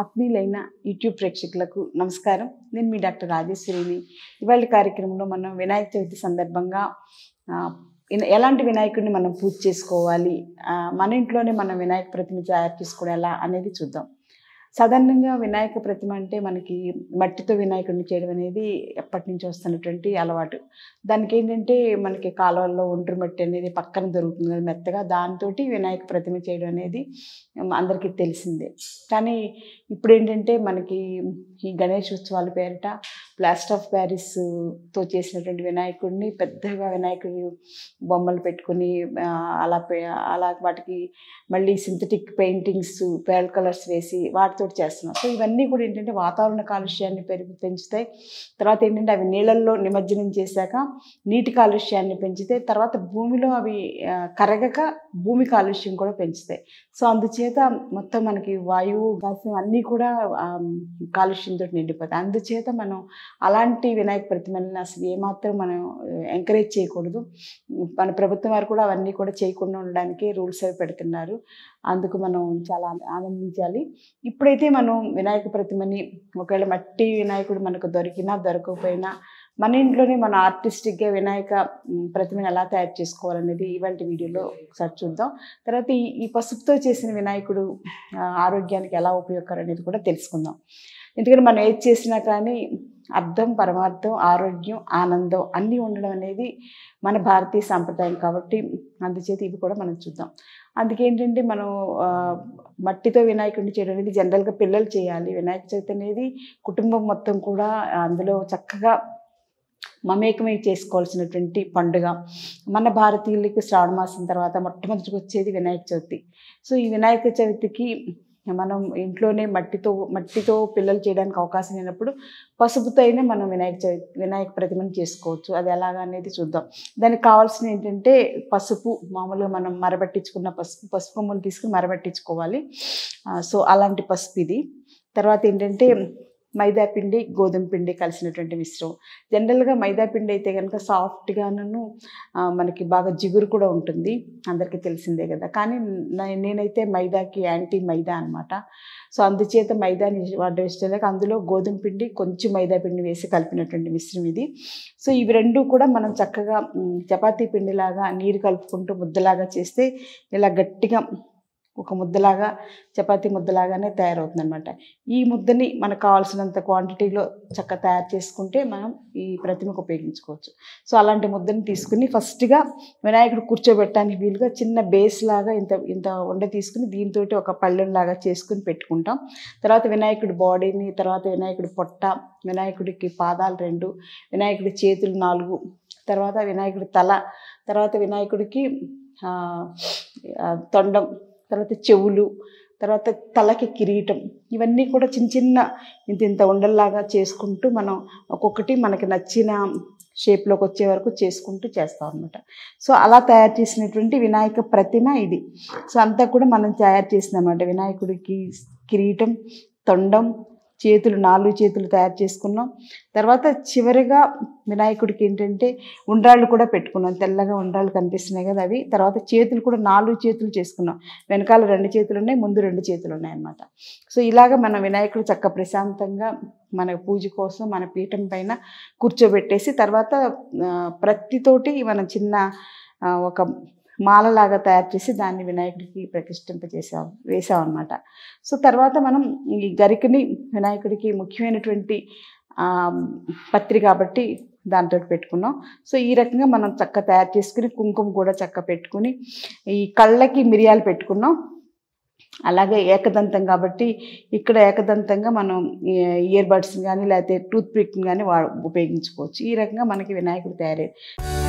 ఆత్మీయులైన YouTube ప్రేక్షకులకు నమస్కారం. నేను మీ డాక్టర్ రాజేశ్వరిని. ఇవాళ కార్యక్రమంలో మనం వినాయక చవితి సందర్భంగా ఎలాంటి వినాయకుడిని మనం పూజ చేసుకోవాలి, మన ఇంట్లోనే మనం వినాయక ప్రతిమ తయారు చేసుకోవడం ఎలా అనేది చూద్దాం. సాధారణంగా వినాయక ప్రతిమ అంటే మనకి మట్టితో వినాయకుడిని చేయడం అనేది ఎప్పటి నుంచి వస్తున్నటువంటి అలవాటు. దానికి ఏంటంటే మనకి కాలువల్లో ఒండ్రు మట్టి అనేది పక్కన దొరుకుతుంది కదా మెత్తగా, దాంతో వినాయక ప్రతిమ చేయడం అనేది అందరికీ తెలిసిందే. కానీ ఇప్పుడు ఏంటంటే మనకి ఈ గణేష్ ఉత్సవాల పేరిట ప్లాస్టర్ ఆఫ్ ప్యారిస్తో చేసినటువంటి వినాయకుడిని పెద్దగా వినాయకుడి బొమ్మలు పెట్టుకుని అలా వాటికి మళ్ళీ సింథటిక్ పెయింటింగ్స్ పేల్ కలర్స్ వేసి వాటితో చేస్తున్నాం. సో ఇవన్నీ కూడా ఏంటంటే వాతావరణ కాలుష్యాన్ని పెంచుతాయి. తర్వాత ఏంటంటే అవి నీళ్ళల్లో నిమజ్జనం చేశాక నీటి కాలుష్యాన్ని పెంచితే తర్వాత భూమిలో అవి కరగక భూమి కాలుష్యం కూడా పెంచుతాయి. సో అందుచేత మొత్తం మనకి వాయువు గాసం అన్నీ కూడా కాలుష్యంతో నిండిపోతాయి. అందుచేత మనం అలాంటి వినాయక ప్రతిమల్ని అసలు ఏమాత్రం మనం ఎంకరేజ్ చేయకూడదు. మన ప్రభుత్వం వారు కూడా అవన్నీ కూడా చేయకుండా ఉండడానికి రూల్స్ అవి పెడుతున్నారు. అందుకు మనం చాలా ఆనందించాలి. ఇప్పుడైతే మనం వినాయక ప్రతిమని ఒకవేళ మట్టి వినాయకుడు మనకు దొరికినా దొరకకపోయినా మన ఇంట్లోనే మన ఆర్టిస్టిక్గా వినాయక ప్రతిమను ఎలా తయారు చేసుకోవాలనేది ఇవాళ వీడియోలో ఒకసారి చూద్దాం. తర్వాత ఈ పసుపుతో చేసిన వినాయకుడు ఆరోగ్యానికి ఎలా ఉపయోగకరం అనేది కూడా తెలుసుకుందాం. ఎందుకంటే మనం ఏది చేసినా కానీ అర్థం, పరమార్థం, ఆరోగ్యం, ఆనందం అన్నీ ఉండడం అనేది మన భారతీయ సాంప్రదాయం కాబట్టి అందుచేత ఇవి కూడా మనం చూద్దాం. అందుకేంటంటే మనం మట్టితో వినాయకుడిని చేయడం అనేది జనరల్గా పిల్లలు చేయాలి. వినాయక చవితి అనేది కుటుంబం మొత్తం కూడా అందులో చక్కగా మమేకమై చేసుకోవాల్సినటువంటి పండుగ. మన భారతీయులకి శ్రావణ మాసం తర్వాత మొట్టమొదటికి వచ్చేది వినాయక చవితి. సో ఈ వినాయక చవితికి మనం ఇంట్లోనే మట్టితో పిల్లలు చేయడానికి అవకాశం లేనప్పుడు పసుపుతో అయినా మనం వినాయక ప్రతిమను చేసుకోవచ్చు. అది ఎలాగా అనేది చూద్దాం. దానికి కావాల్సిన ఏంటంటే పసుపు, మామూలుగా మనం మరబట్టించుకున్న పసుపు కొమ్ములు తీసుకుని మరబట్టించుకోవాలి. సో అలాంటి పసుపు ఇది. తర్వాత ఏంటంటే మైదా పిండి, గోధుమ పిండి కలిసినటువంటి మిశ్రమం. జనరల్గా మైదా పిండి అయితే కనుక సాఫ్ట్గాను మనకి బాగా జిగురు కూడా ఉంటుంది, అందరికీ తెలిసిందే కదా. కానీ నేనైతే మైదాకి యాంటీ మైదా అనమాట. సో అందుచేత మైదాని వాడడం ఇష్టం లేక అందులో గోధుమ పిండి కొంచెం మైదా పిండి వేసి కలిపినటువంటి మిశ్రమం ఇది. సో ఇవి రెండు కూడా మనం చక్కగా చపాతీ పిండిలాగా నీరు కలుపుకుంటూ ముద్దలాగా చేస్తే ఇలా గట్టిగా ఒక ముద్దలాగా చపాతీ ముద్దలాగానే తయారవుతుంది అనమాట. ఈ ముద్దని మనకు కావాల్సినంత క్వాంటిటీలో చక్కగా తయారు చేసుకుంటే మనం ఈ ప్రతిమకు ఉపయోగించుకోవచ్చు. సో అలాంటి ముద్దని తీసుకుని ఫస్ట్గా వినాయకుడు కూర్చోబెట్టడానికి వీలుగా చిన్న బేస్ లాగా ఇంత ఉండ తీసుకుని దీంతో ఒక పళ్ళెంలాగా చేసుకుని పెట్టుకుంటాం. తర్వాత వినాయకుడి బాడీని, తర్వాత వినాయకుడి పొట్ట, వినాయకుడికి పాదాలు 2, వినాయకుడి చేతులు 4, తర్వాత వినాయకుడి తల, తర్వాత వినాయకుడికి తొండం, తర్వాత చెవులు, తర్వాత తలకి కిరీటం, ఇవన్నీ కూడా చిన్న ఇంత ఉండల్లాగా చేసుకుంటూ మనం ఒక్కొక్కటి మనకి నచ్చిన షేప్లోకి వచ్చే వరకు చేసుకుంటూ చేస్తాం అనమాట. సో అలా తయారు చేసినటువంటి వినాయక ప్రతిమ ఇది. సో అంతా కూడా మనం తయారు చేసిందన్నమాట. వినాయకుడికి కిరీటం, తొండం, చేతులు 4 చేతులు తయారు చేసుకున్నాం. తర్వాత చివరిగా వినాయకుడికి ఏంటంటే ఉండ్రాళ్ళు కూడా పెట్టుకున్నాం. తెల్లగా ఉండ్రాళ్ళు కనిపిస్తున్నాయి కదా అవి. తర్వాత చేతులు కూడా 4 చేతులు చేసుకున్నాం. వెనకాల 2 చేతులు ఉన్నాయి, ముందు 2 చేతులు ఉన్నాయి అన్నమాట. సో ఇలాగ మన వినాయకుడు చక్క ప్రశాంతంగా మన పూజ కోసం మన పీఠం పైన కూర్చోబెట్టేసి తర్వాత ప్రతితోటి మనం చిన్న ఒక మాలలాగా తయారు చేసి దాన్ని వినాయకుడికి వేసామన్నమాట. సో తర్వాత మనం ఈ గరికని వినాయకుడికి ముఖ్యమైనటువంటి పత్రి కాబట్టి దాంతో పెట్టుకున్నాం. సో ఈ రకంగా మనం చక్క తయారు చేసుకుని కుంకుమ కూడా చక్క పెట్టుకుని ఈ కళ్ళకి మిరియాలు పెట్టుకున్నాం. అలాగే ఏకదంతం కాబట్టి ఇక్కడ ఏకదంతంగా మనం ఇయర్ బడ్స్ని కానీ లేకపోతే టూత్ పిక్ని కానీ ఉపయోగించుకోవచ్చు. ఈ రకంగా మనకి వినాయకుడు తయారయ్యాడు.